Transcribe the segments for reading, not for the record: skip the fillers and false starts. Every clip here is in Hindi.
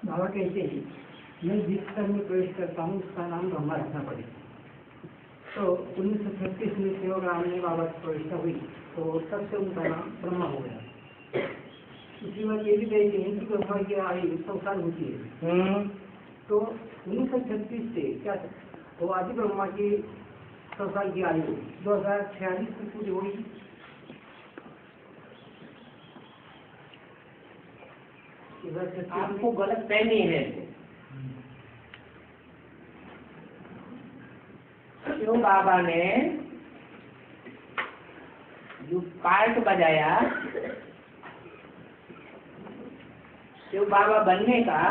बाबा कहते हैं मैं जिस स्तर में प्रवेश करता हूँ उसका नाम ब्रह्मा रखना पड़ेगा। तो 1936 में सेवाग्राम में बाबा की प्रतिष्ठा हुई तो तब से उनका नाम ब्रह्मा हो गया। उसके बाद ये भी कहते हैं कि ब्रह्मा की आयु 100 साल होती है। तो 1936 से क्या तो आदि ब्रह्मा की 100 साल की आयु 2046 तक पूरी होगी। आपको गलत फहमी है। शिव बाबा ने जो पार्ट बजाया शिव बाबा बनने का,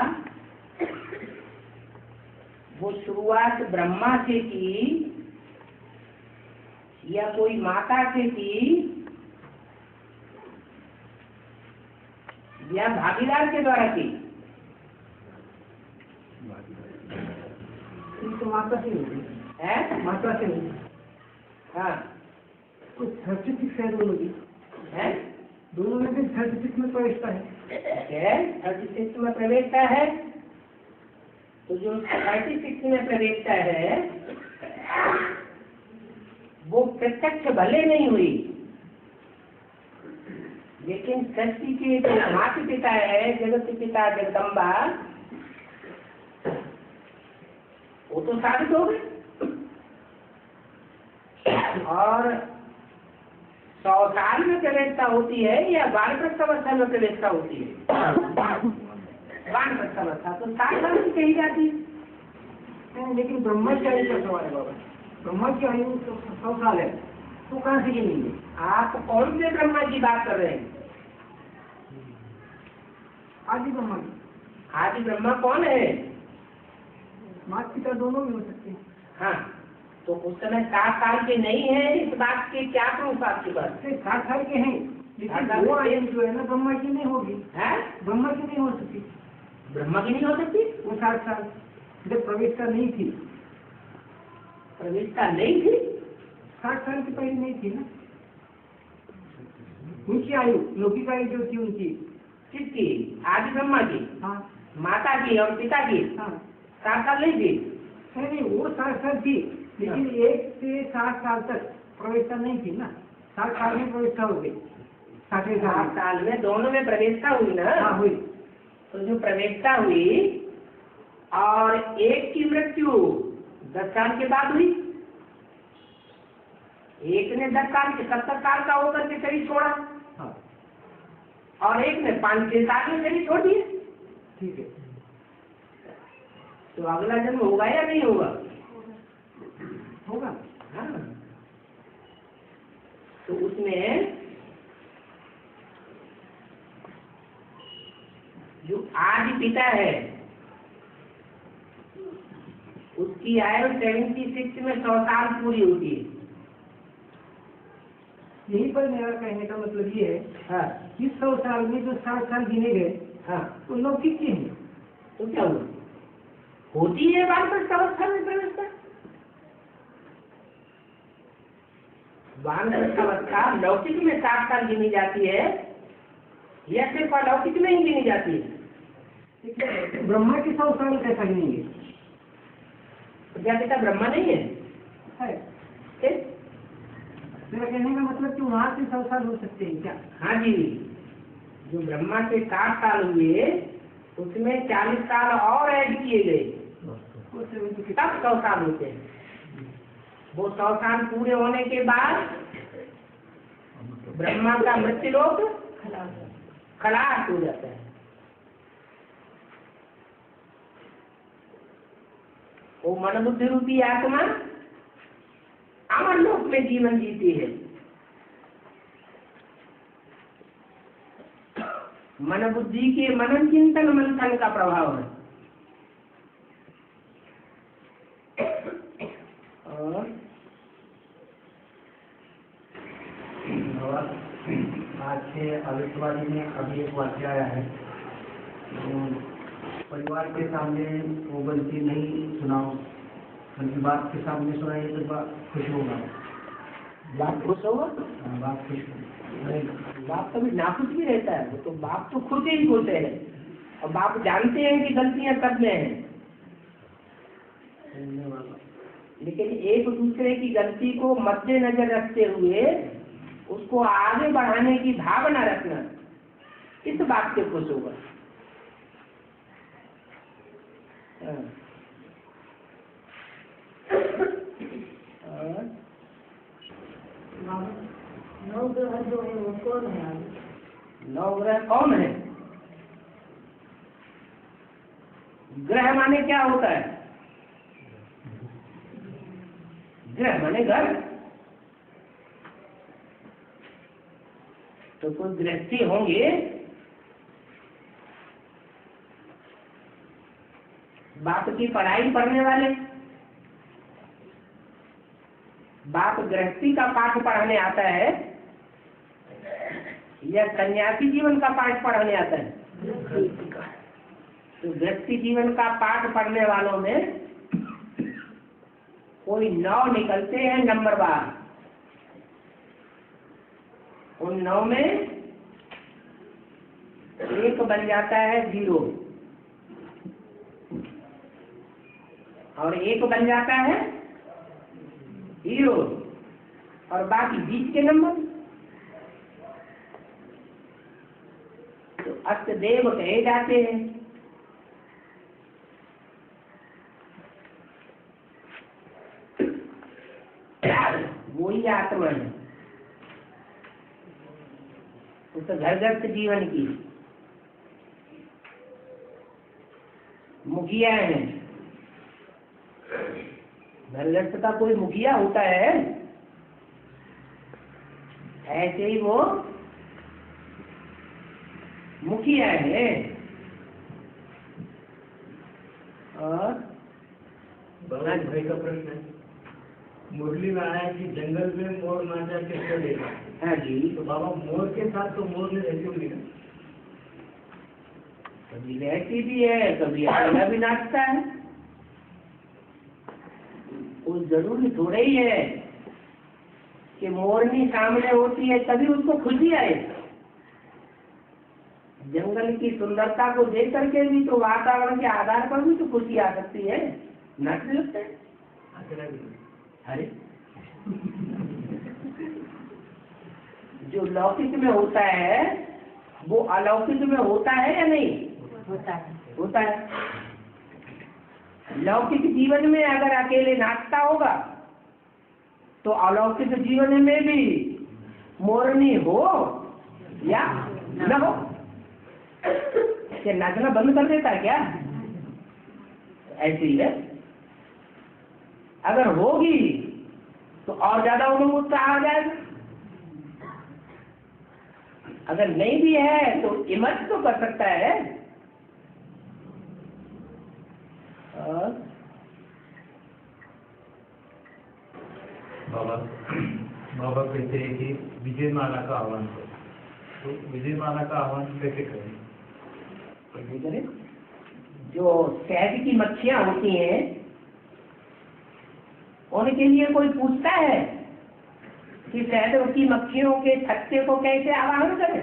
वो शुरुआत ब्रह्मा से की या कोई माता से की या भागीदार के द्वारा की? तो माता से नहीं है, माता से नहीं। हाँ, तो 36 है दोनों की है, दोनों में से 36 में प्रवेशता है। 36 में प्रवेशता है। तो जो 36 में प्रवेशता है वो प्रत्यक्ष भले नहीं हुई, लेकिन सृष्टि के जो माता पिता है, जगत पिता जगदम्बा, वो तो साबित हो गए। और 100 साल में प्रवेशता होती है या वानप्रस्थ अवस्था में प्रवेशता होती है? वानप्रस्थ अवस्था तो 60 साल की कही जाती है। लेकिन ब्रह्मा की आयु का सवाल है बाबा। ब्रह्मा की आयु 100 साल है तो कहाँ से गिनेंगे? आप कौन से ब्रह्मा की बात कर रहे हैं? आदि ब्रह्मा की। आदि ब्रह्मा कौन है? माता पिता दोनों भी हो सकते हैं। हाँ, तो उस समय 7 साल के नहीं है, इस बात के क्या प्रूफ आपके पास? 7 साल के हैं, लेकिन वो आयु जो है ना ब्रह्मा की नहीं होगी। है? ब्रह्मा की नहीं हो सकती। ब्रह्मा की नहीं हो सकती? वो 7 साल जब प्रवेशता नहीं थी। प्रवेशता नहीं थी? 7 साल की पहले नहीं थी ना। उनकी आयु, लौकिक आयु जो थी उनकी। किसकी? आदि ब्रह्मा की? हाँ। माता की और पिता की? हाँ। 7 साल नहीं थी? नहीं, वो 7 साल थी, लेकिन 1 से 7 साल तक प्रवेशता नहीं थी ना। 7 साल में प्रवेशता हो गई। 7 साल में दोनों में प्रवेशता हुई ना? हाँ हुई। तो जो प्रवेशता हुई और एक की मृत्यु 10 साल के बाद हुई। एक ने 10 साल के 70 साल का होकर के शरीर छोड़ा। हाँ। और एक ने 5-6 साल में शरीर छोड़ दिए। ठीक है। तो अगला जन्म होगा या नहीं होगा? होगा। हाँ। तो उसमें जो आदि पिता है उसकी आयु 76 में 100 साल पूरी होती है। यहीं पर मेरा कहने का मतलब ये है, हाँ। कि 100 साल में जो 7 साल गिने गए, हाँ, वो लौकिक के हैं। तो क्या हुआ? होती है वानप्रस्थ अवस्था में प्रवेशता। वानप्रस्थ अवस्था लौकिक में 7 साल गिनी जाती है या सिर्फ अलौकिक में ही गिनी जाती है? ब्रह्मा के 100 साल कैसा गिनेंगे? प्रजापिता ब्रह्मा नहीं है? है। फिर? मेरा कहने का मतलब कि वहाँ से 100 साल हो सकते हैं क्या? हाँ जी, जो ब्रह्मा के 60 साल हुए उसमें 40 साल और ऐड किए गए, तब 100 साल होते हैं। वो 100 साल पूरे होने के बाद ब्रह्मा का मृत्युलोक खलास हो जाता है। वो मन बुद्धि रूपी आत्मा अमर लोक में जीवन जीती है। मन बुद्धि के मनन चिंतन मंथन का प्रभाव है। और आज के आवेशवादी में अभी एक वाक्य आया है, परिवार के सामने वो गलती नहीं सुनाओ, बल्कि बाप के सामने सुनाइए तो बाप खुश होगा। बाप खुश होगा? बाप खुश होगा। बाप कभी नाखुश भी रहता है, वो तो बाप तो खुद ही खुश है। और बाप जानते हैं कि गलतियां सब में हैं, लेकिन एक दूसरे की गलती को मद्देनजर रखते हुए उसको आगे बढ़ाने की भावना रखना, इस बात से खुश होगा। नवग्रह जो है वो कौन है? नवग्रह कौन है? ग्रह माने क्या होता है? ग्रह माने घर। तो कोई गृहस्थी होंगे, बाप की पढ़ाई पढ़ने वाले, बाप गृहस्थी का पाठ पढ़ाने आता है या सन्यासी जीवन का पाठ पढ़ाने आता है? तो गृहस्थी जीवन का पाठ पढ़ने वालों में कोई 9 निकलते हैं नंबरवार। उन 9 में एक बन जाता है 0 और एक बन जाता है 0 और बाकी बीच के नंबर तो अष्टदेव कहे जाते हैं। वही आत्मा है, उस घरगृहस्थ जीवन की मुखिया है। घरगृहस्थ का कोई मुखिया होता है? ऐसे ही वो मुखिया है। और भगवान भाई का प्रश्न है, मुरली में आया कि जंगल में मोर नाचा किसको देगा? हाँ जी, तो बाबा मोर के साथ तो मोर ने रहती होंगी ना? कभी रहती भी है, कभी अकेला भी नाचता है। वो जरूरी थोड़ा ही है कि मोरनी सामने होती है तभी उसको खुशी आए। जंगल की सुंदरता को देख करके भी तो वातावरण के आधार पर भी तो खुशी आ सकती है, नाचने लगते हैं। अकेला भी नहीं। अरे जो लौकिक में होता है वो अलौकिक में होता है या नहीं? होता है। लौकिक जीवन में अगर अकेले नाचता होगा तो अलौकिक जीवन में भी मोरनी हो या न हो, क्या नाचना बंद कर देता है क्या? ऐसे ही है। अगर होगी तो और ज्यादा उमंग उत्साह आ जाएगा, अगर नहीं भी है तो इमर्ज तो कर सकता है। और बाबा कहते हैं कि विजय माला का आह्वान करो, तो विजय माला का आह्वान कैसे करें? कैसे करें? जो शहद की मक्खियां होती हैं उनके लिए कोई पूछता है कि शहद की मक्खियों के छत्ते को कैसे आवाहन करें?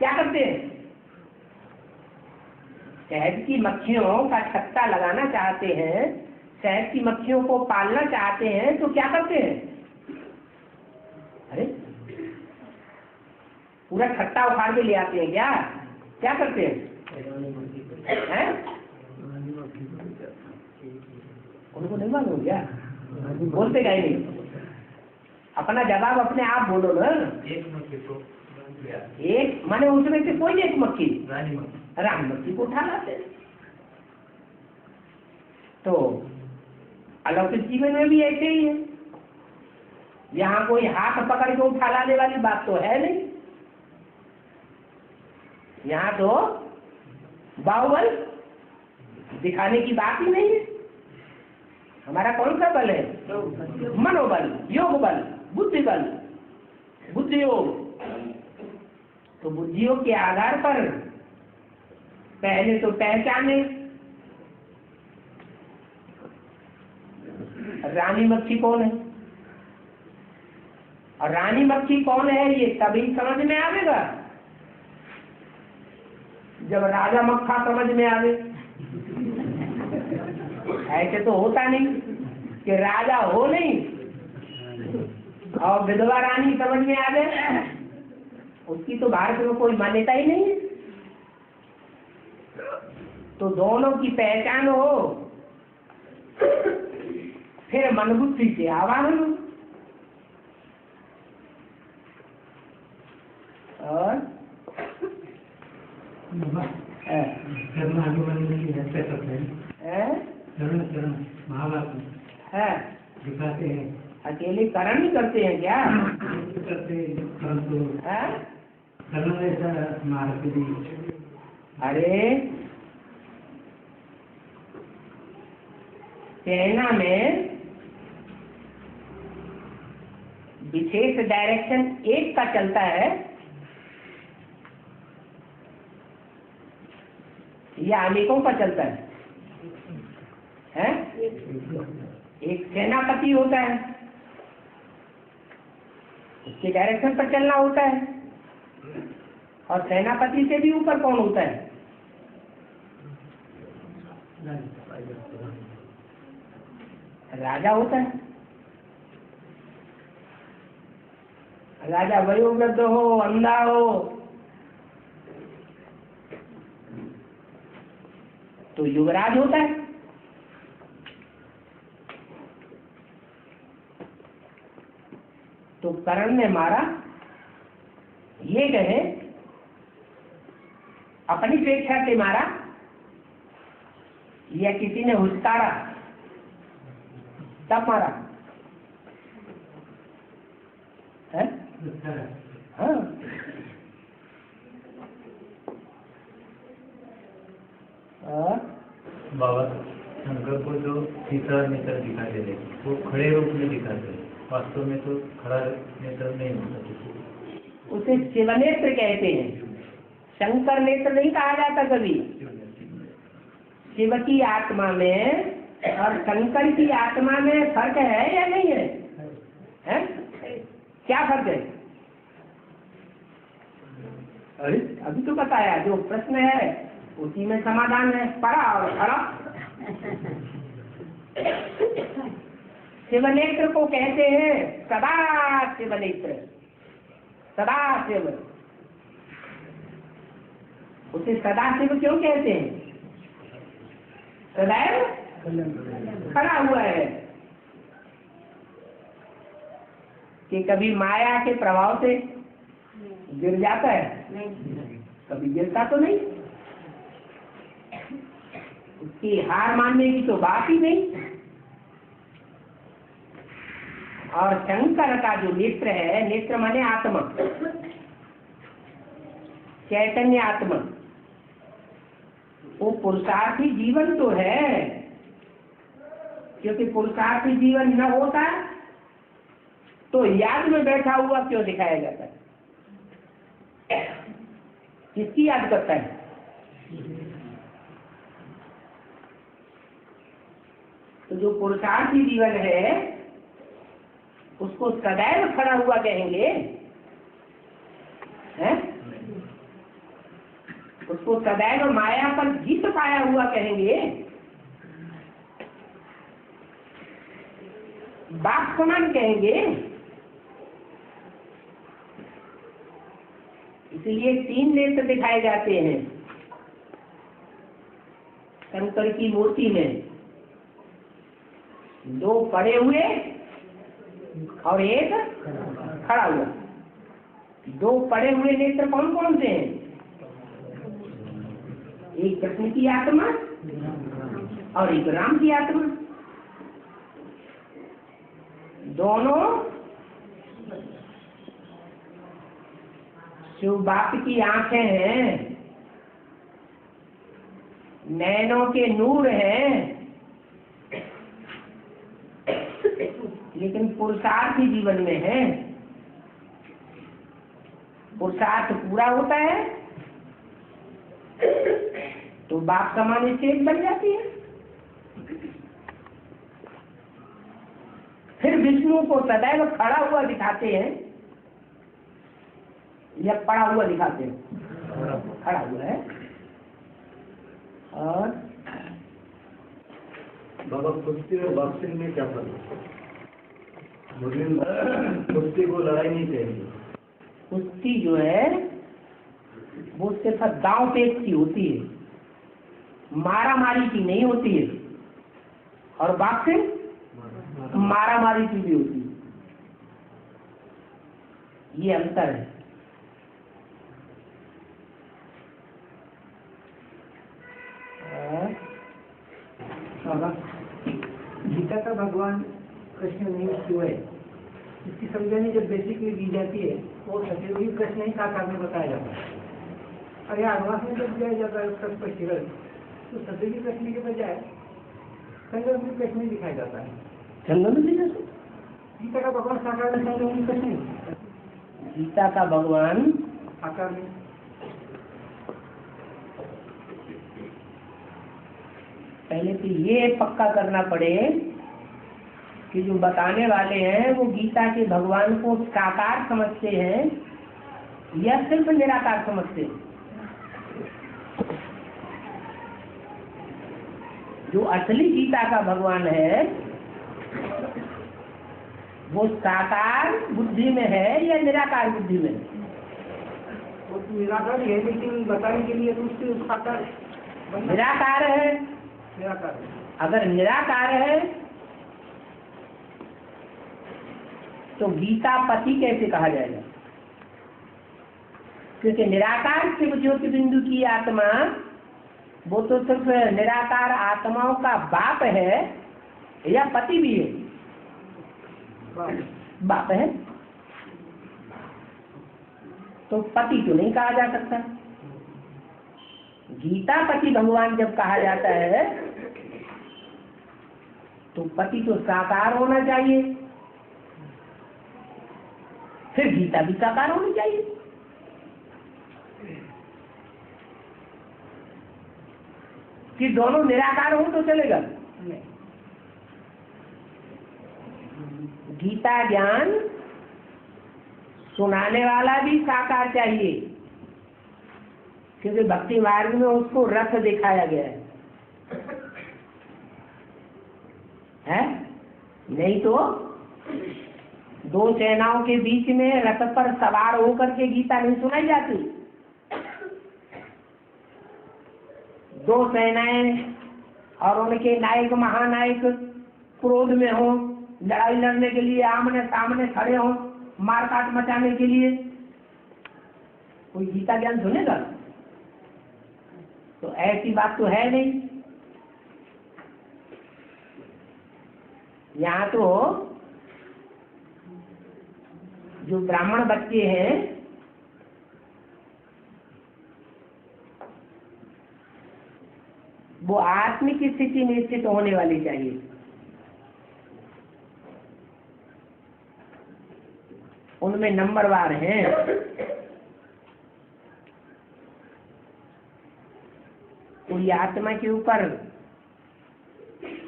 क्या करते हैं? शहद की मक्खियों का छत्ता लगाना चाहते हैं, शहद की मक्खियों को पालना चाहते हैं तो क्या करते हैं? अरे पूरा छत्ता उखाड़ के ले आते हैं क्या? क्या करते हैं? उनको नहीं मालूम क्या? बोलते गए नहीं। अपना जवाब अपने आप बोलो ना। एक मक्खी को एक माने उसमें से कोई एक मक्खी, रानी मक्खी को उठा लाते। तो अलौकिक जीवन में भी ऐसे ही है, यहाँ कोई हाथ पकड़ के उठा लाने वाली बात तो है नहीं। यहाँ तो बाहुबल दिखाने की बात ही नहीं है। हमारा कौन सा बल है? मनोबल, योग बल, बुद्धि बल, बुद्धि योग। तो बुद्धियों के आधार पर पहले तो पहचाने रानी मक्खी कौन है, और रानी मक्खी कौन है ये तभी समझ में आवेगा जब राजा मक्खा समझ में आवे। ऐसे तो होता नहीं कि राजा हो नहीं और विधवा रानी समझ में आ जाए, उसकी तो भारत में कोई मान्यता ही नहीं है। तो दोनों की पहचान हो, फिर मन बुद्धि से आवाहन हो। और महाभारत दिखाते हैं, अकेले करण ही करते हैं क्या? करते हैं, परंतु कर्ण ऐसा मार्ग भी। अरे सेना में विशेष डायरेक्शन एक का चलता है या अनेकों का चलता है? एक सेनापति होता है, उसके डायरेक्शन पर चलना होता है, और सेनापति से भी ऊपर कौन होता है? राजा होता है। राजा वयोवृद्ध हो, अंधा हो, तो युवराज होता है। तो कर्ण ने मारा, ये कहे अपनी स्वेच्छा से मारा या किसी ने हुस्कारा तब मारा है? हाँ, और बाबा शंकर को जो तीसरा नेत्र दिखाते थे वो खड़े रूप में दिखाते हैं, वास्तव में तो खड़ा नेत्र नहीं होता किसी। उसे शिवनेत्र कहते हैं, शंकर नेत्र नहीं कहा जाता कभी। शिव की आत्मा में और शंकर की आत्मा में फर्क है या नहीं है? हैं? क्या फर्क है? अरे अभी तो बताया, जो प्रश्न है उसी में समाधान है, पढ़ा और खड़ा। शिवनेत्र को कहते हैं सदा शिवनेत्र, सदा शिव। उसे सदा शिव क्यों कहते हैं? सदैव खड़ा हुआ है, कि कभी माया के प्रभाव से गिर जाता है? कभी गिरता तो नहीं, उसकी हार मानने की तो बात ही नहीं। और शंकर का जो नेत्र है, नेत्र माने आत्मा, चैतन्य आत्मा, वो पुरुषार्थी जीवन तो है, क्योंकि पुरुषार्थी जीवन न होता तो याद में बैठा हुआ क्यों दिखाया जाता है? किसकी याद करता है? तो जो पुरुषार्थी जीवन है उसको सदैव खड़ा हुआ कहेंगे, हैं? उसको सदैव माया पर जीत पाया हुआ कहेंगे, बाप समान कहेंगे। इसलिए 3 नेत्र दिखाए जाते हैं शंकर की मूर्ति में, 2 पड़े हुए और 1 खड़ा हुआ। 2 पड़े हुए नेत्र कौन कौन से हैं? एक कृष्ण की आत्मा और एक राम की आत्मा। दोनों शिव बाप की आंखें हैं, नैनों के नूर हैं, लेकिन पुरुषार्थ जीवन में है। पुरुषार्थ पूरा होता है तो बाप समान स्टेज बन जाती है। फिर विष्णु को सदैव खड़ा हुआ दिखाते हैं या पड़ा हुआ दिखाते हैं? खड़ा हुआ है। और बाबा कुश्ती और बॉक्सिंग में क्या फर्क है? मुस्लिम कुश्ती को लड़ाई नहीं चाहिए। कुश्ती जो है वो सिर्फ दांव पेच की होती है, मारा मारी की नहीं होती है। और बॉक्सिंग मारा मारी की भी होती है। ये अंतर है। गीता का भगवान कृष्ण नहीं क्यों है, इसकी समझाने जब बेसिकली दी जाती है वो सचेत कृष्ण ही साकार में बताया जाता है, और यह आवास में जब दिया जाता है उसका स्पष्टीकरण, तो सचेत कृष्ण के बजाय संगम में कृष्ण दिखाया जाता है। गीता का भगवान साकार में संगम कृष्ण, गीता का भगवान साकार में पहले तो ये पक्का करना पड़े कि जो बताने वाले हैं वो गीता के भगवान को साकार समझते हैं या सिर्फ निराकार समझते हैं। जो असली गीता का भगवान है वो साकार बुद्धि में है या निराकार बुद्धि में? वो निराकार है, लेकिन बताने के लिए तो उससे साकार निराकार है। निराकार है। अगर निराकार है तो गीता पति कैसे कहा जाएगा? क्योंकि निराकार शिव ज्योति बिंदु की आत्मा वो तो सिर्फ निराकार आत्माओं का बाप है या पति भी है? बाप है। तो पति तो नहीं कहा जा सकता। गीता पति भगवान जब कहा जाता है तो पति तो साकार होना चाहिए, फिर गीता भी साकार होनी चाहिए। कि दोनों निराकार हो तो चलेगा? गीता ज्ञान सुनाने वाला भी साकार चाहिए, क्योंकि भक्ति मार्ग में उसको रथ दिखाया गया है? नहीं तो दो सेनाओं के बीच में रथ पर सवार होकर के गीता नहीं सुनाई जाती। दो सेनाएं और उनके नायक महानायक क्रोध में हो, लड़ाई लड़ने के लिए आमने सामने खड़े हो, मारकाट मचाने के लिए, कोई गीता ज्ञान सुनेगा? तो ऐसी बात तो है नहीं। यहाँ तो जो ब्राह्मण बच्चे हैं वो आत्मिक स्थिति में स्थित होने वाली चाहिए। उनमें नंबरवार हैं। कोई आत्मा के ऊपर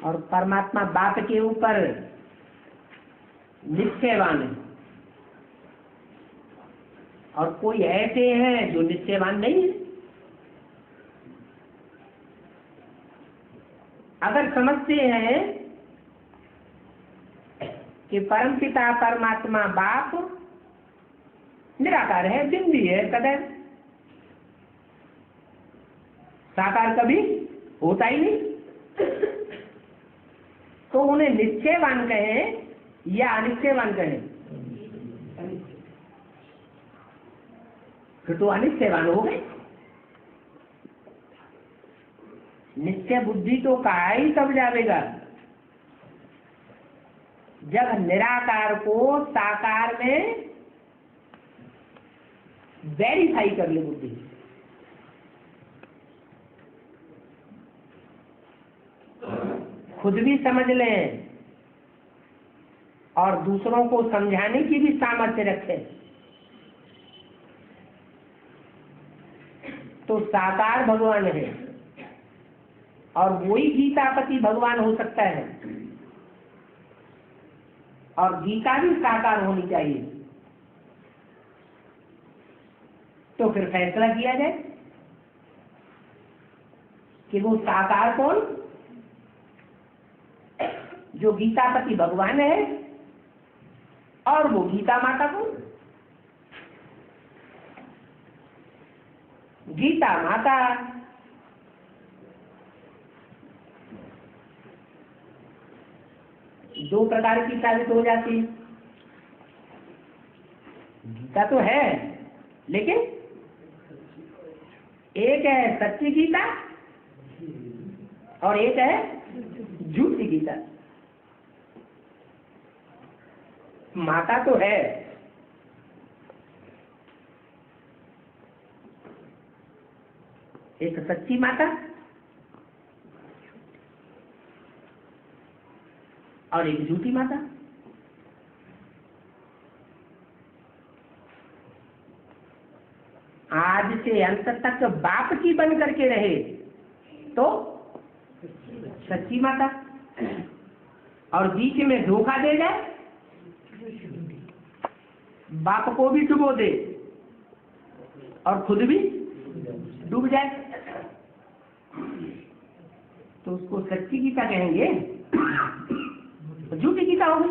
और परमात्मा बाप के ऊपर निश्चयवान है, और कोई ऐसे हैं जो निश्चयवान नहीं है। अगर समझते हैं कि परमपिता परमात्मा बाप निराकार है, बिंदी है, सदैव साकार कभी होता ही नहीं, तो उन्हें निश्चयवान कहें या अनिश्चयवान कहें? फिर तो अनिश्चयवान हो गए। निश्चय बुद्धि तो कहा ही तब जाएगा जब निराकार को साकार में वेरीफाई कर ले बुद्धि। खुद भी समझ लें और दूसरों को समझाने की भी सामर्थ्य रखें, तो साकार भगवान है और वही गीतापति भगवान हो सकता है, और गीता भी साकार होनी चाहिए। तो फिर फैसला किया जाए कि वो साकार कौन? जो गीतापति भगवान है, और वो गीता माता कौन? गीता माता दो प्रकार की साबित हो जाती। गीता तो है, लेकिन एक है सच्ची गीता और एक है झूठी गीता। माता तो है, एक सच्ची माता और एक झूठी माता। आज से अंत तक बाप की बन करके रहे तो सच्ची माता, और बीच में धोखा दे जाए, बाप को भी डुबो दे और खुद भी डूब जाए, तो उसको सच्ची गीता कहेंगे, झूठी गीता होगी।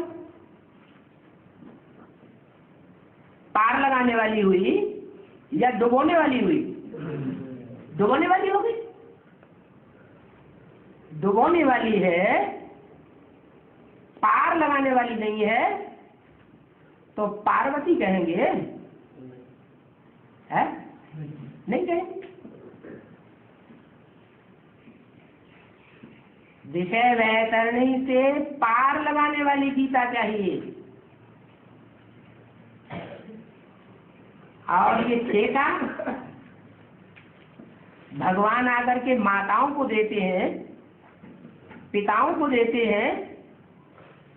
पार लगाने वाली हुई या डुबोने वाली हुई? डुबोने वाली होगी। डुबोने वाली है, पार लगाने वाली नहीं है, तो पार्वती कहेंगे? है? नहीं कहेंगे। विषय वैतरणी से पार लगाने वाली गीता चाहिए। और ये ठेका भगवान आकर के माताओं को देते हैं, पिताओं को देते हैं,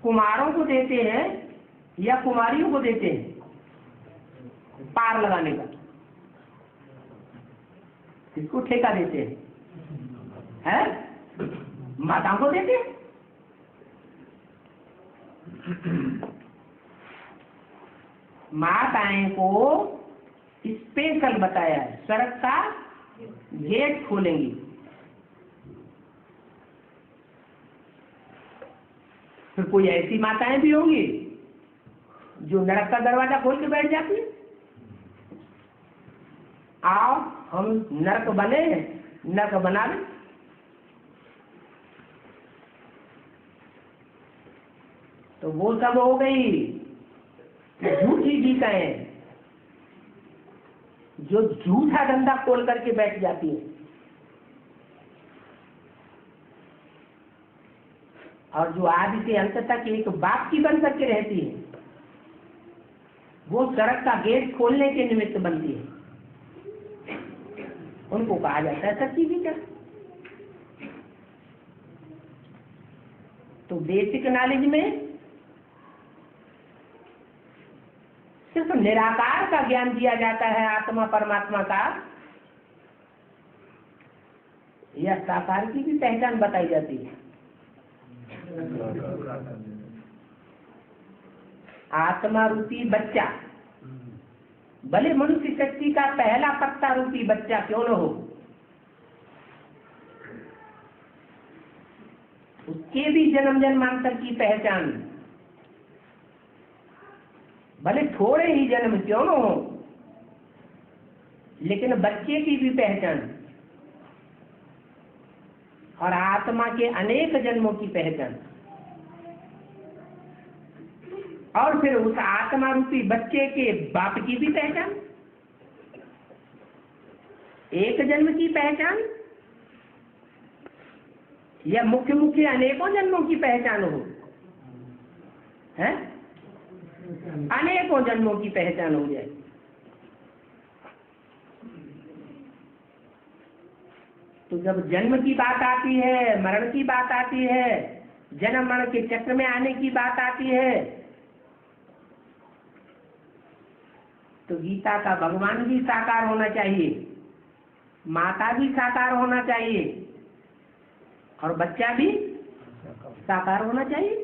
कुमारों को देते हैं या कुमारियों को देते हैं पार लगाने का, किसको ठेका देते हैं? माताओं को देते हैं। माताएं को स्पेशल बताया है, सड़क का गेट खोलेंगी। फिर कोई ऐसी माताएं भी होंगी जो नरक का दरवाजा खोल के बैठ जाती है। आओ हम नरक बने, नरक बना ले। तो वो सब हो गई झूठी गीताएं, जो झूठा धंधा खोल करके बैठ जाती है। और जो आदि से अंत तक एक बाप की बन करके रहती है, वो सड़क का गेट खोलने के निमित्त बनती है। उनको कहा जाता है सच्ची गीता। तो बेसिक नॉलेज में सिर्फ निराकार का ज्ञान दिया जाता है, आत्मा परमात्मा का, या साकार की भी पहचान बताई जाती है। आत्मा रूपी बच्चा, भले मनुष्य शक्ति का पहला पत्ता रूपी बच्चा क्यों न हो, उसके भी जन्म जन्मांतर की पहचान, भले थोड़े ही जन्म क्यों न हो, लेकिन बच्चे की भी पहचान, और आत्मा के अनेक जन्मों की पहचान, और फिर उस आत्मा रूपी बच्चे के बाप की भी पहचान, एक जन्म की पहचान या मुख्य मुख्य अनेकों जन्मों की पहचान हो, है अनेकों जन्मों की पहचान हो जाए। तो जब जन्म की बात आती है, मरण की बात आती है, जन्म मरण के चक्र में आने की बात आती है, तो गीता का भगवान भी साकार होना चाहिए, माता भी साकार होना चाहिए, और बच्चा भी साकार होना चाहिए।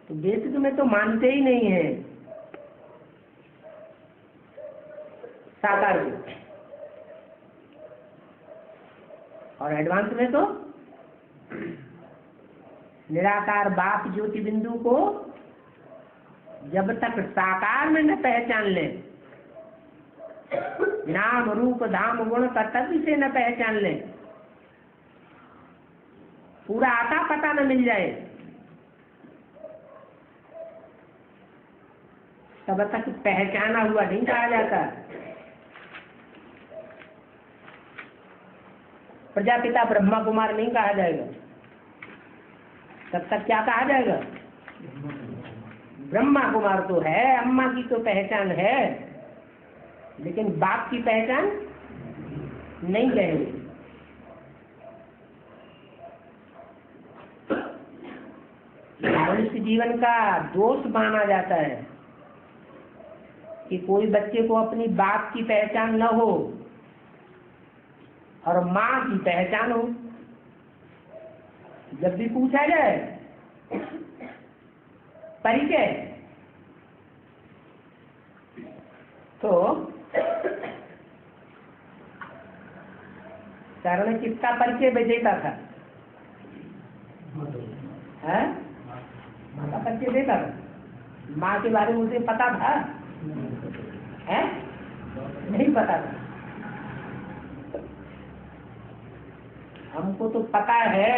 तो बेसिक में तो मानते ही नहीं है साकार को, और एडवांस में तो निराकार बाप ज्योति बिंदु को जब तक साकार में न पहचान ले, नाम रूप धाम गुण कर्तव्य से न पहचान ले, पूरा आता पता न मिल जाए, तब तक पहचाना हुआ नहीं कहा जाता। प्रजापिता ब्रह्मा कुमार नहीं कहा जाएगा, तब तक क्या कहा जाएगा? ब्रह्मा कुमार तो है, अम्मा की तो पहचान है, लेकिन बाप की पहचान नहीं कहेंगे। मनुष्य जीवन का दोष माना जाता है कि कोई बच्चे को अपनी बाप की पहचान न हो और माँ की पहचान हो। जब भी पूछा जाए परिचय, तो कारण किसका परिचय देता था? है? माँ का परिचय देता था। माँ के बारे में उसे पता था? है? नहीं पता था। हमको तो पता है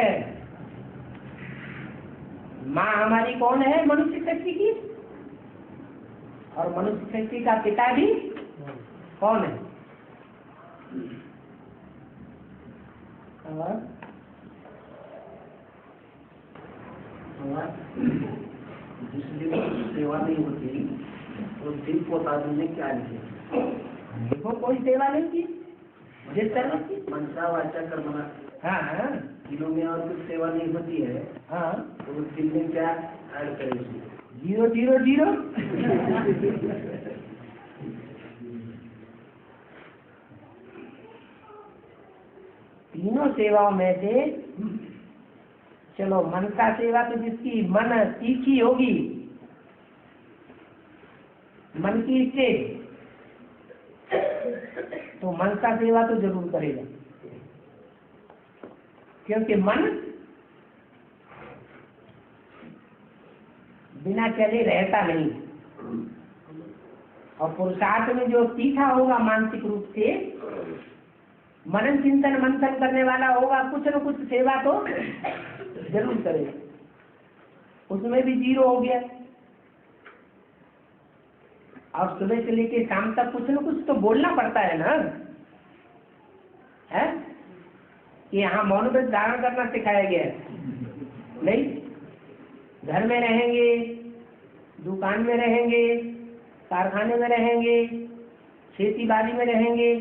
माँ हमारी कौन है, मनुष्य शक्ति की, और मनुष्य शक्ति का पिता भी कौन है। जिस दिन सेवा नहीं होती तो दिल पोताजी ने क्या लिखे? देखो कोई सेवा नहीं की जिस तरह की। मनसा वाचा कर्मणा, हाँ हाँ दिलों में और कुछ सेवा नहीं होती है हाँ, तो उस दिल में क्या ऐड करें उसमें? 000। तीनों सेवाओं में से चलो मन का सेवा तो जिसकी मन तीखी होगी, मन की स्टेज, तो मन का सेवा तो जरूर करेगा, क्योंकि मन बिना चले रहता नहीं। और पुरुषार्थ में जो तीखा होगा मानसिक रूप से, मनन चिंतन मंथन करने वाला होगा, कुछ न कुछ सेवा तो जरूर करेगा। उसमें भी 0 हो गया। और सुबह से लेके शाम तक कुछ न कुछ तो बोलना पड़ता है ना, है कि यहाँ मौन व्रत धारण करना सिखाया गया है नहीं? घर में रहेंगे, दुकान में रहेंगे, कारखाने में रहेंगे, खेती बाड़ी में रहेंगे,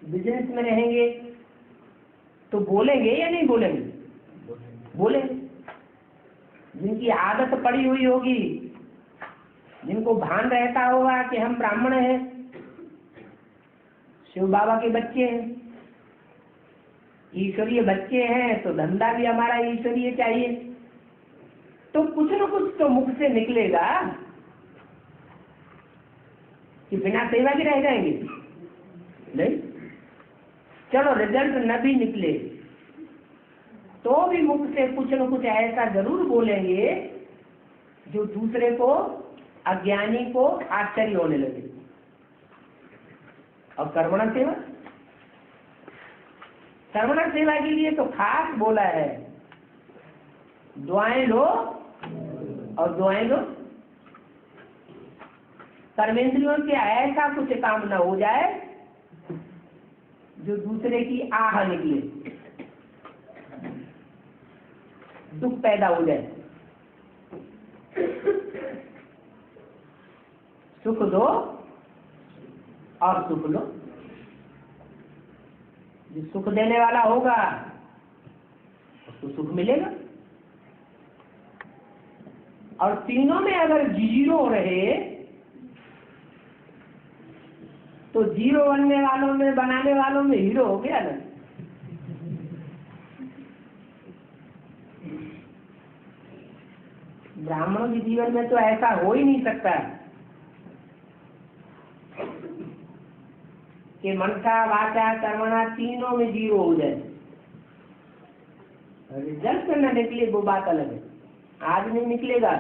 बिजनेस में रहेंगे, तो बोलेंगे या नहीं बोलेंगे? बोलेंगे। जिनकी आदत पड़ी हुई होगी, जिनको भान रहता होगा कि हम ब्राह्मण हैं, शिव बाबा के बच्चे हैं, ईश्वरीय बच्चे हैं, तो धंधा भी हमारा ईश्वरीय चाहिए, तो कुछ न कुछ तो मुख से निकलेगा कि बिना सेवा के रह जाएंगे नहीं। चलो रिजल्ट न भी निकले तो भी मुख से कुछ न कुछ ऐसा जरूर बोलेंगे जो दूसरे को, अज्ञानी को आश्चर्य होने लगे। और कर्मणा सेवा, कर्मणा सेवा के लिए तो खास बोला है, दुआएं लो और दुआएं लो। कर्मेंद्रियों से ऐसा कुछ काम न हो जाए जो दूसरे की आह निकले, दुख पैदा हो जाए। सुख दो और सुख लो। जो सुख देने वाला होगा उसको सुख मिलेगा। और तीनों में अगर 0 रहे तो 0 बनने वालों में, बनाने वालों में हीरो हो गया ना। ब्राह्मणों के जीवन में तो ऐसा हो ही नहीं सकता कि मनसा वाचा कर्मणा तीनों में 0 हो जाए। रिजल्ट न निकले वो बात अलग है। आज नहीं निकलेगा,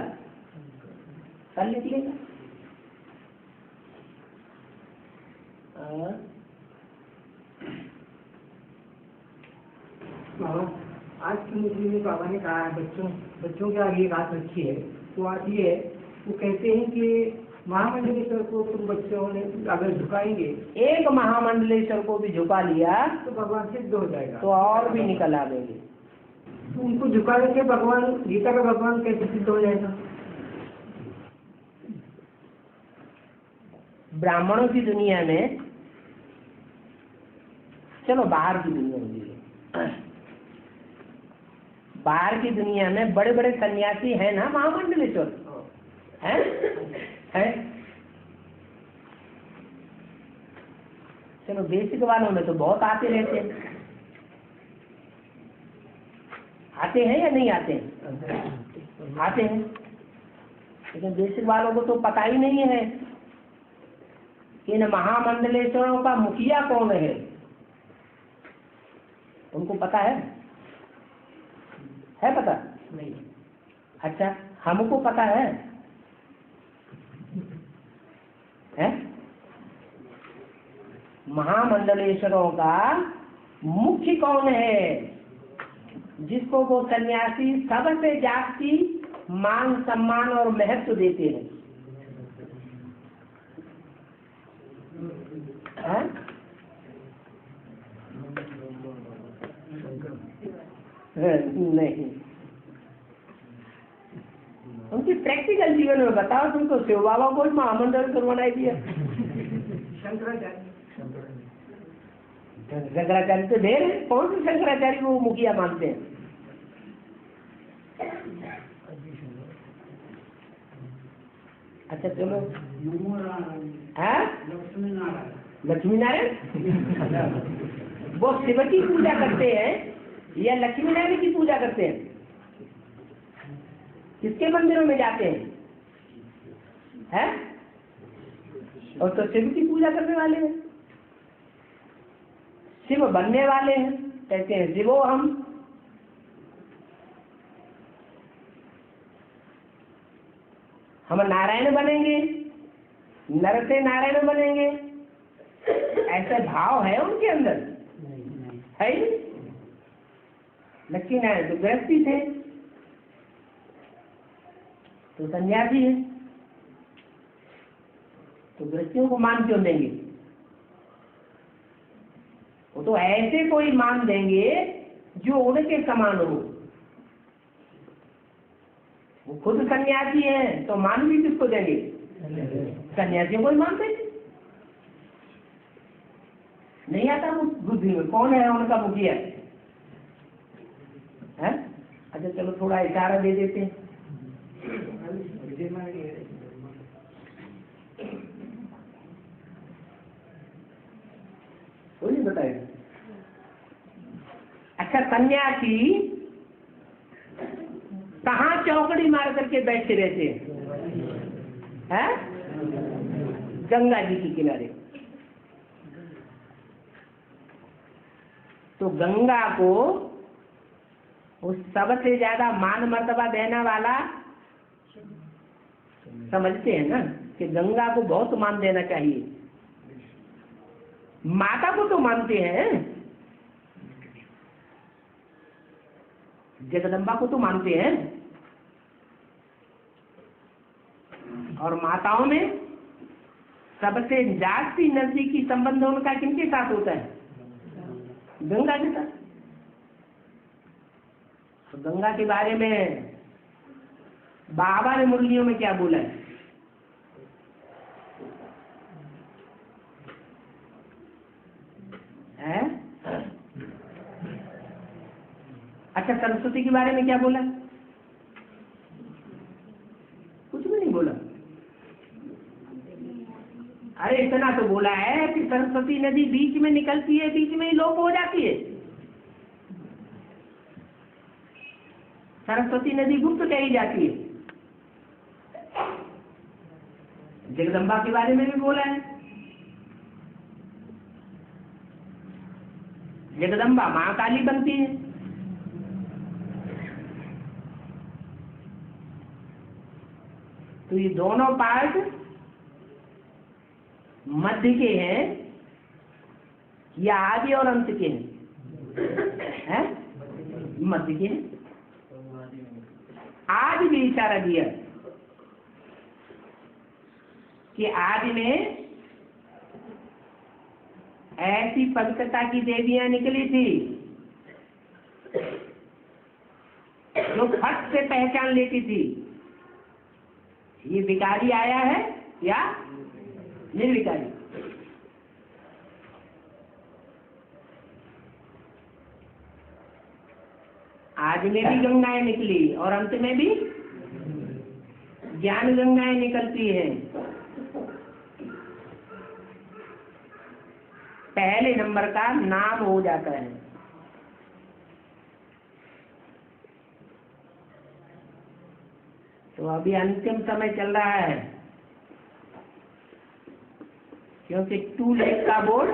कल निकलेगा। बाबा, आज की मुस्लिम में बाबा ने कहा है, बच्चों के आगे एक बात रखी है, तो आज ये वो कहते हैं कि महामंडलेश्वर को तुम बच्चों ने अगर झुकाएंगे, एक महामंडलेश्वर को भी झुका लिया तो भगवान सिद्ध हो जाएगा, तो और भी निकल आवेंगे। तो उनको झुकाने से भगवान, गीता का भगवान कैसे सिद्ध हो जाएगा? ब्राह्मणों की दुनिया में, चलो बाहर की दुनिया में, बाहर की दुनिया में बड़े बड़े सन्यासी हैं ना महामंडलेश्वर, हैं? चलो बेसिक वालों में तो बहुत आते रहते हैं। आते हैं या नहीं आते हैं? आते हैं। लेकिन बेसिक वालों को तो पता ही नहीं है कि इन महामंडलेश्वरों का मुखिया कौन है। उनको पता है पता नहीं। अच्छा, हमको पता है? महामंडलेश्वरों का मुख्य कौन है, जिसको वो सन्यासी सबसे जास्ती मान सम्मान और महत्व देते हैं? नहीं, उनकी प्रैक्टिकल जीवन में बताओ, तुमको शिव बाबा को महामंडल करवाना दिया। शंकराचार्य शंकराचार्य तो ढेर है, कौन से शंकराचार्य को मुखिया मानते हैं? अच्छा चलो, लक्ष्मी नारायण वो शिव की पूजा करते हैं या लक्ष्मी नारायण की पूजा करते हैं? किसके मंदिरों में जाते हैं? और तो शिव की पूजा करने वाले हैं, शिव बनने वाले हैं, कहते हैं शिवो हम नारायण बनेंगे, नर से नारायण बनेंगे, ऐसा भाव है उनके अंदर? है ही? लक्ष्मी नारायण तो गृहस्थी थे, तो सन्यासी है, तो गृहस्थियों को मान क्यों देंगे? वो तो ऐसे कोई मान देंगे जो उनके समान हो। वो खुद सन्यासी है तो मान भी किसको देंगे? सन्यासियों को ही मान देंगे। नहीं आता वो बुद्धि में, कौन है उनका मुखिया है? अच्छा चलो थोड़ा इशारा दे देते हैं। कोई नहीं बताएगा। अच्छा सन्यासी कहाँ चौकड़ी मार करके बैठे रहते हैं? गंगा जी के किनारे। तो गंगा को उस सबसे ज्यादा मान मर्तबा देने वाला समझते हैं ना, कि गंगा को बहुत मान देना चाहिए। माता को तो मानते हैं, जगदम्बा को तो मानते हैं, और माताओं में सबसे जास्ती नजदीकी संबंध उनका किनके साथ होता है? गंगा के साथ। तो गंगा के बारे में बाबा ने मुरलियों में क्या बोला है? अच्छा सरस्वती के बारे में क्या बोला? कुछ भी नहीं बोला। अरे इतना तो बोला है कि सरस्वती नदी बीच में निकलती है, बीच में ही लोप हो जाती है। सरस्वती नदी गुप्त कही जाती है। जगदम्बा के बारे में भी बोला है। जगदम्बा मां काली बनती है। तो ये दोनों पार्ट मध्य के हैं या आदि और अंत के हैं? मध्य के हैं। आज भी इशारा दिया कि आज में ऐसी पवित्रता की देवियां निकली थी जो फट से पहचान लेती थी ये भिखारी आया है या निर्विकारी। आज में भी गंगाएं निकली और अंत में भी ज्ञान गंगाएं निकलती हैं। पहले नंबर का नाम हो जाता है। तो अभी अंतिम समय चल रहा है, क्योंकि 2 लेख का बोर्ड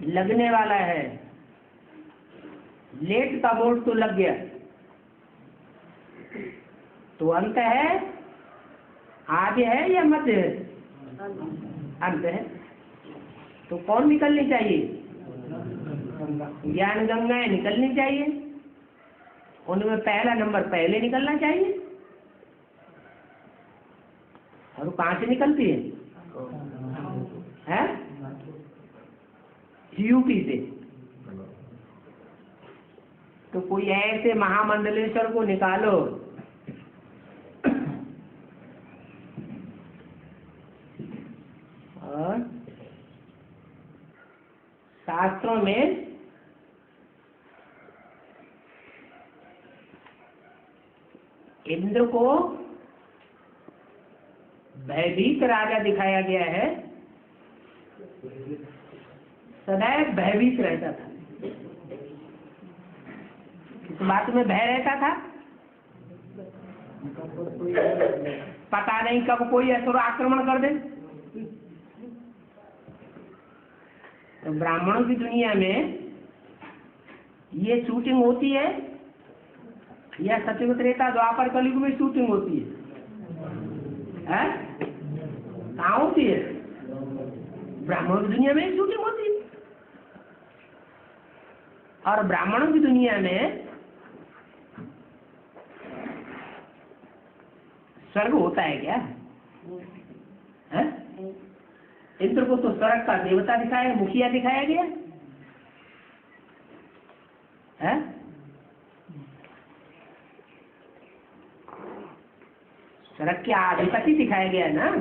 लगने वाला है। लेट का बोर्ड तो लग गया, तो अंत है, आगे है या मध्य है? अंत है। तो कौन निकलनी चाहिए? ज्ञान गंगाएं निकलनी चाहिए। उनमें पहला नंबर पहले निकलना चाहिए। और कहां से निकलती है? यूपी से। तो कोई ऐसे महामंडलेश्वर को निकालो और शास्त्रों में इंद्र को भयभीत राजा दिखाया गया है, सदैव भयभीत रहता था। इस बात में भय रहता था, पता नहीं कब कोई असुर आक्रमण कर दे। तो ब्राह्मणों की दुनिया में ये शूटिंग होती है या सतयुग त्रेता द्वापर कलयुग में शूटिंग होती है? कहाँ होती है? ब्राह्मणों की दुनिया में शूटिंग होती है। और ब्राह्मणों की दुनिया में स्वर्ग होता है क्या? है? इंद्र को तो स्वर्ग का देवता दिखाया, मुखिया दिखाया गया है। स्वर्ग के अधिपति दिखाया गया ना।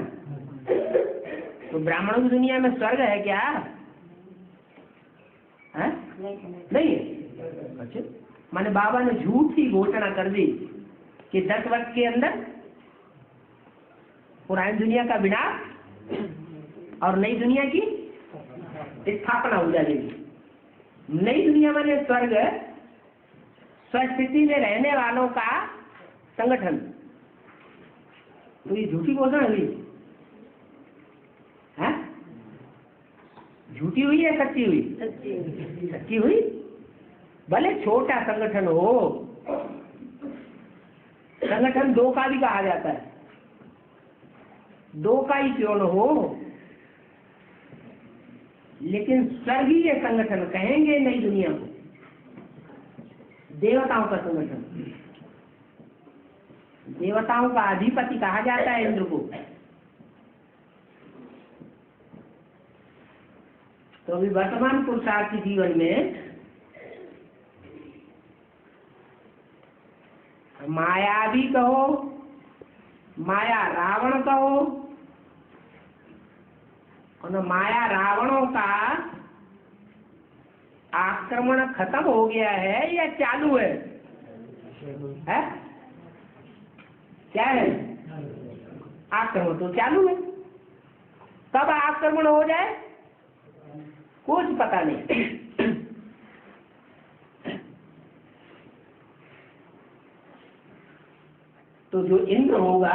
तो ब्राह्मणों की दुनिया में स्वर्ग है क्या? है? नहीं है। अच्छा, माने बाबा ने झूठी घोषणा कर दी कि 10 वर्ष के अंदर पुरानी दुनिया का विनाश और नई दुनिया की स्थापना हो जाएगी। नई दुनिया माने स्वर्ग, स्वस्थिति में रहने वालों का संगठन। तो ये झूठी घोषणा हुई है? झूठी हुई या सच्ची हुई? सच्ची हुई। भले छोटा संगठन हो, संगठन 2 का भी कहा जाता है, 2 का ही क्यों न हो, लेकिन स्वर्गीय संगठन कहेंगे नई दुनिया को, देवताओं का संगठन। देवताओं का अधिपति कहा जाता है इंद्र को। तो अभी वर्तमान पुरुषार्थी जीवन में माया भी कहो, माया रावण कहो, और माया रावणों का आक्रमण खत्म हो गया है या चालू है? क्या है? आक्रमण तो चालू है। कब आक्रमण हो जाए कुछ पता नहीं। तो जो इंद्र होगा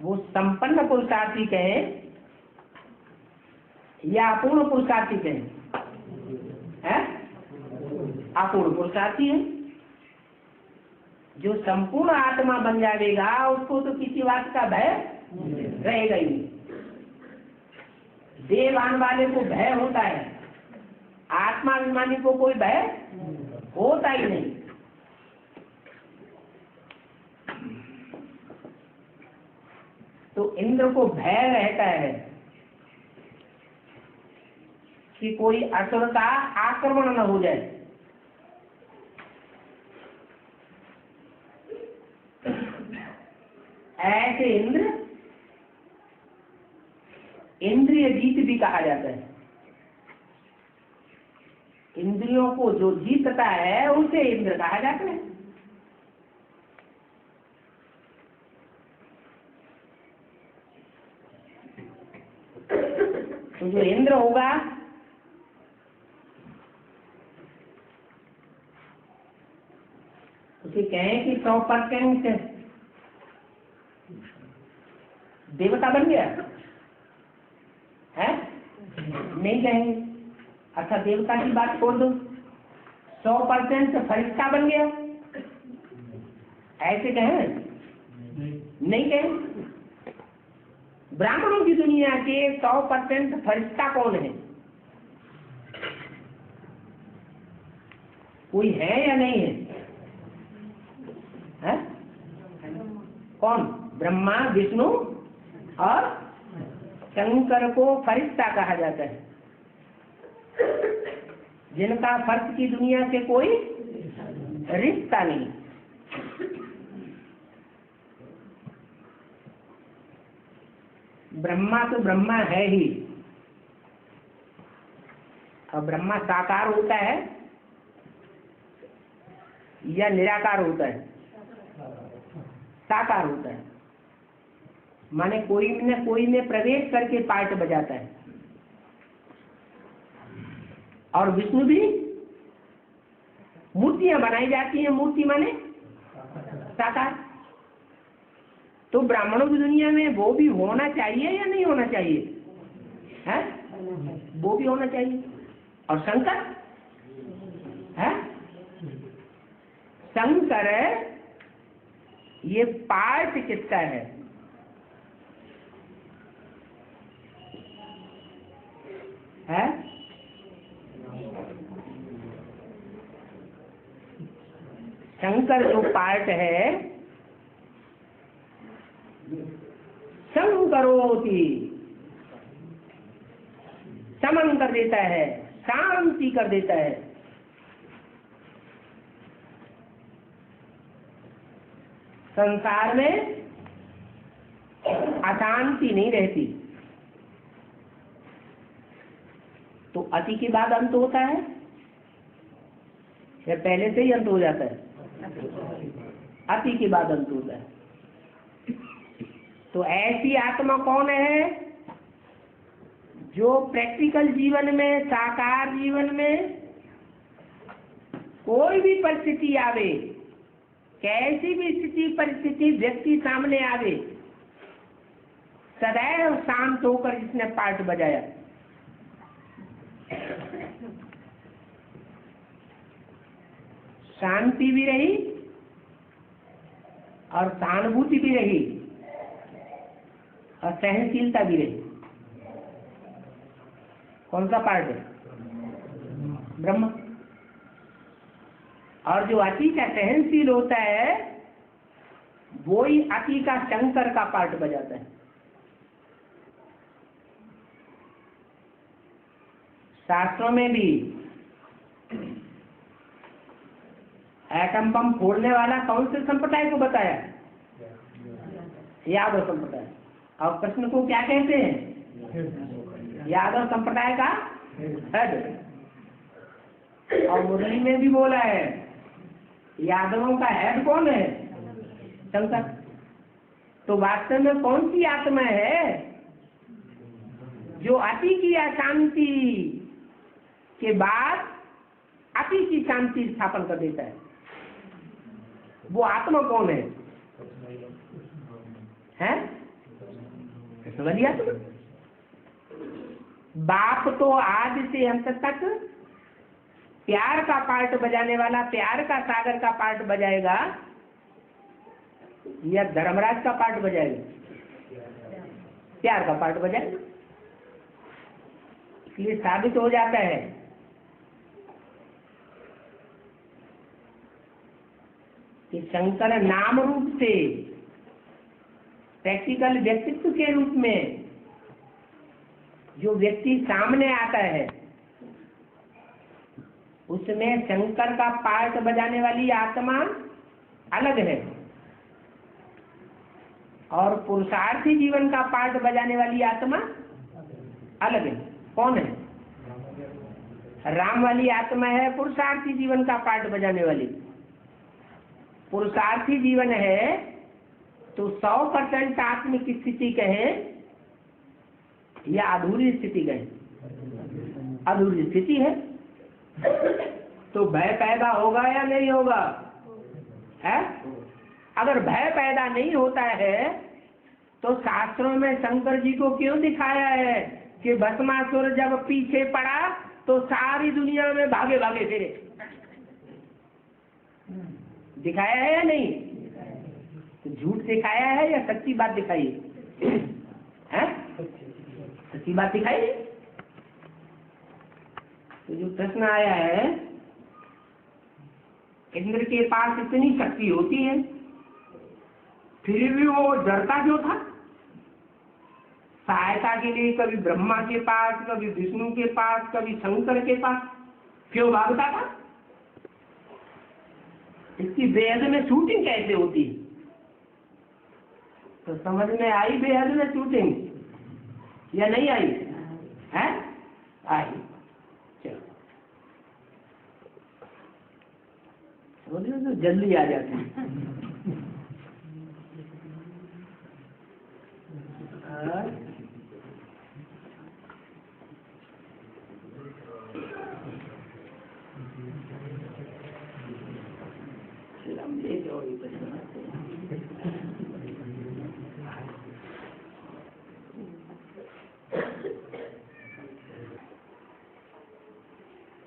वो संपन्न पुरुषार्थी कहे या अपूर्ण पुरुषार्थी कहे? अपूर्ण पुरुषार्थी है। जो संपूर्ण आत्मा बन जाएगा उसको तो किसी बात का भय रहेगा ही नहीं। देवान वाले को भय होता है, आत्माभिमानी को कोई भय होता ही नहीं। तो इंद्र को भय रहता है कि कोई असुर का आक्रमण न हो जाए। ऐसे इंद्र इंद्रिय जीत भी कहा जाता है। इंद्रियों को जो जीतता है उसे इंद्र कहा जाता है। तो जो इंद्र होगा उसे कहें कि 100% देवता बन गया है? नहीं कहेंगे। अच्छा, देवता की बात छोड़ दो, 100% फरिश्ता बन गया, ऐसे कहें? नहीं कहें। ब्राह्मणों की दुनिया के 100% फरिश्ता कौन है? कोई है या नहीं है? कौन? ब्रह्मा, विष्णु और शंकर को फरिश्ता कहा जाता है, जिनका फर्श की दुनिया से कोई रिश्ता नहीं। ब्रह्मा तो ब्रह्मा है ही, और ब्रह्मा साकार होता है या निराकार होता है? साकार होता है, माने कोई न कोई में प्रवेश करके पार्ट बजाता है। और विष्णु भी मूर्तियां बनाई जाती हैं, मूर्ति माने साकार। तो ब्राह्मणों की दुनिया में वो भी होना चाहिए या नहीं होना चाहिए? है, वो भी होना चाहिए। और शंकर है, शंकर ये पार्ट किसका है? है? शंकर जो पार्ट है, शंकरोति समन कर देता है, शांति कर देता है। संसार में अशांति नहीं रहती। तो अति के बाद अंत होता है या पहले से ही अंत हो जाता है? अति के बाद अंत होता है। तो ऐसी आत्मा कौन है जो प्रैक्टिकल जीवन में, साकार जीवन में कोई भी परिस्थिति आवे, कैसी भी स्थिति परिस्थिति व्यक्ति सामने आवे, सदैव शांत होकर जिसने पार्ट बजाया। शांति भी रही और सहानुभूति भी रही और सहनशीलता भी रही। कौन सा पार्ट है? ब्रह्म। और जो अति का सहनशील होता है वो ही अति का शंकर का पार्ट बजाता है। शास्त्रों में भी एटम बम फोड़ने वाला कौन से संप्रदाय को बताया? यादव संप्रदाय। और कृष्ण को क्या कहते हैं? यादव संप्रदाय का हेड। और मुरली में भी बोला है यादवों का हेड कौन है? शंकर। तो वास्तव में कौन सी आत्मा है जो अति की अशांति के बाद अति की शांति स्थापन कर देता है? वो आत्मा कौन है? हैं? समझिए आत्मा। बाप तो आदि से अंत तक प्यार का पार्ट बजाने वाला, प्यार का सागर का पार्ट बजाएगा या धर्मराज का पार्ट बजाएगा? प्यार का पार्ट बजाएगा। इसलिए साबित हो जाता है कि शंकर नाम रूप से, प्रैक्टिकल व्यक्तित्व के रूप में जो व्यक्ति सामने आता है उसमें शंकर का पार्ट बजाने वाली आत्मा अलग है और पुरुषार्थी जीवन का पार्ट बजाने वाली आत्मा अलग है। कौन है? राम वाली आत्मा है पुरुषार्थी जीवन का पार्ट बजाने वाली। पुरुषार्थी जीवन है तो 100% आत्मिक स्थिति कहें या अधूरी स्थिति कहें? अधूरी स्थिति है। तो भय पैदा होगा या नहीं होगा? है? अगर भय पैदा नहीं होता है तो शास्त्रों में शंकर जी को क्यों दिखाया है कि भस्मासुर जब पीछे पड़ा तो सारी दुनिया में भागे भागे फिरे? दिखाया है या नहीं? तो झूठ दिखाया है या सच्ची बात दिखाई है? सच्ची बात दिखाई। तो जो प्रश्न आया है, इंद्र के पास इतनी शक्ति होती है फिर भी वो डरता क्यों था? सहायता के लिए कभी ब्रह्मा के पास, कभी विष्णु के पास, कभी शंकर के पास क्यों भागता था? इसकी बेहद में शूटिंग कैसे होती? तो समझ में आई बेहद में शूटिंग। या नहीं आई है? आई। चलो तो जल्दी आ जाते हैं।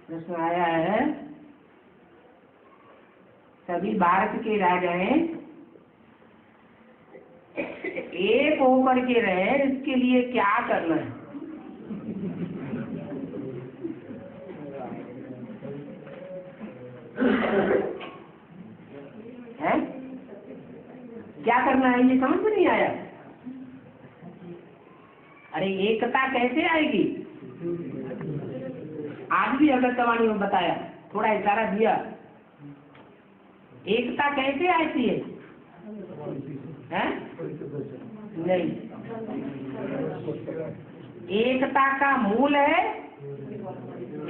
प्रश्न आया है, सभी भारत के राजाएं एक होकर के रहे, इसके लिए क्या करना है? हैं? क्या करना है ये समझ में नहीं आया। अरे एकता कैसे आएगी? आज भी अगरतवाणी में बताया, थोड़ा इशारा दिया। एकता कैसे आती है? हैं? नहीं, एकता का मूल है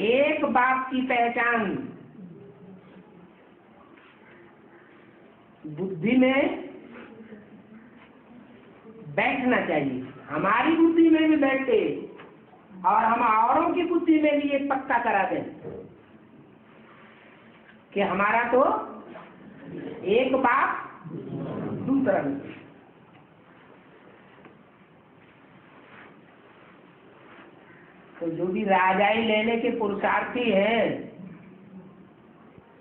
एक बात की पहचान। बुद्धि में बैठना चाहिए, हमारी बुद्धि में भी बैठे और हम औरों की बुद्धि में भी एक पक्का करा दें कि हमारा तो एक बाप दूसरा नहीं। तो जो भी राजाई लेने के पुरुषार्थी हैं,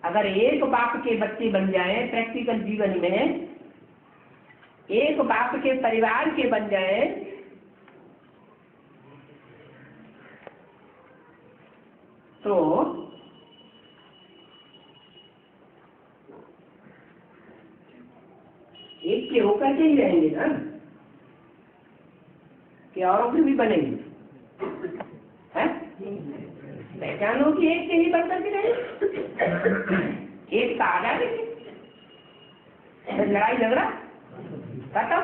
अगर एक बाप के बच्चे बन जाएं प्रैक्टिकल जीवन में, एक बाप के परिवार के बन जाएं, तो एक के होकर के ही रहेंगे ना, कि औरों के भी बनेंगे। है पहचानो कि एक के ही बनकर के रहेंगे, एक का आगा देंगे, लड़ाई झगड़ा खत्म।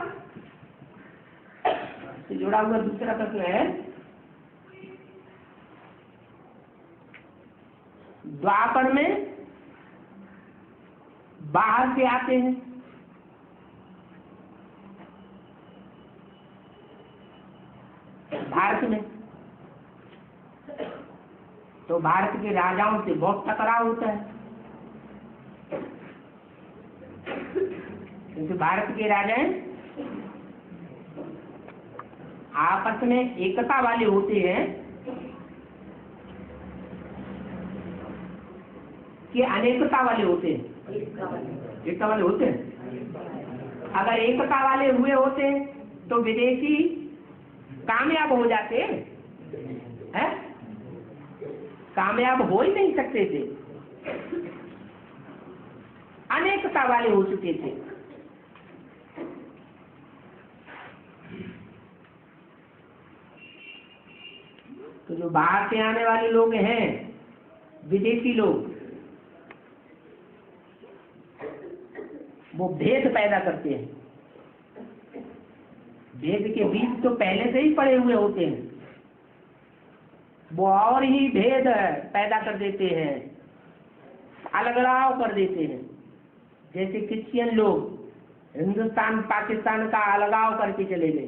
तो जुड़ा हुआ दूसरा प्रश्न है, द्वापर में बाहर से आते हैं, भारत में तो भारत के राजाओं से बहुत टकराव होता है, क्योंकि भारत के राजा आपस में एकता वाले होते हैं कि अनेकता वाले होते हैं? एकता वाले होते हैं। अगर एकता वाले हुए होते तो विदेशी कामयाब हो जाते हैं? कामयाब हो ही नहीं सकते थे, अनेकता वाले हो चुके थे। तो जो बाहर से आने वाले लोग हैं, विदेशी लोग, वो भेद पैदा करते हैं। भेद के बीज तो पहले से ही पड़े हुए होते हैं, वो और ही भेद पैदा कर देते हैं, अलगाव कर देते हैं। जैसे क्रिश्चियन लोग हिंदुस्तान पाकिस्तान का अलगाव करके चले गए,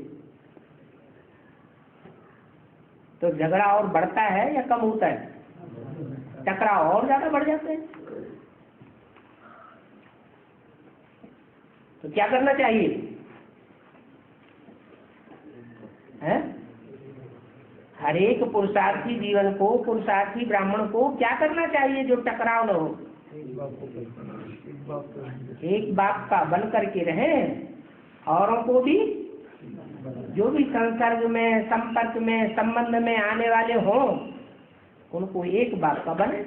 तो झगड़ा और बढ़ता है या कम होता है? टकराव और ज्यादा बढ़ जाते हैं। तो क्या करना चाहिए? है हर एक पुरुषार्थी जीवन को, पुरुषार्थी ब्राह्मण को क्या करना चाहिए जो टकराव न हो? एक बाप का बन करके रहे, औरों को भी जो भी संसर्ग में, संपर्क में, संबंध में आने वाले हों, उनको एक बाप का बने।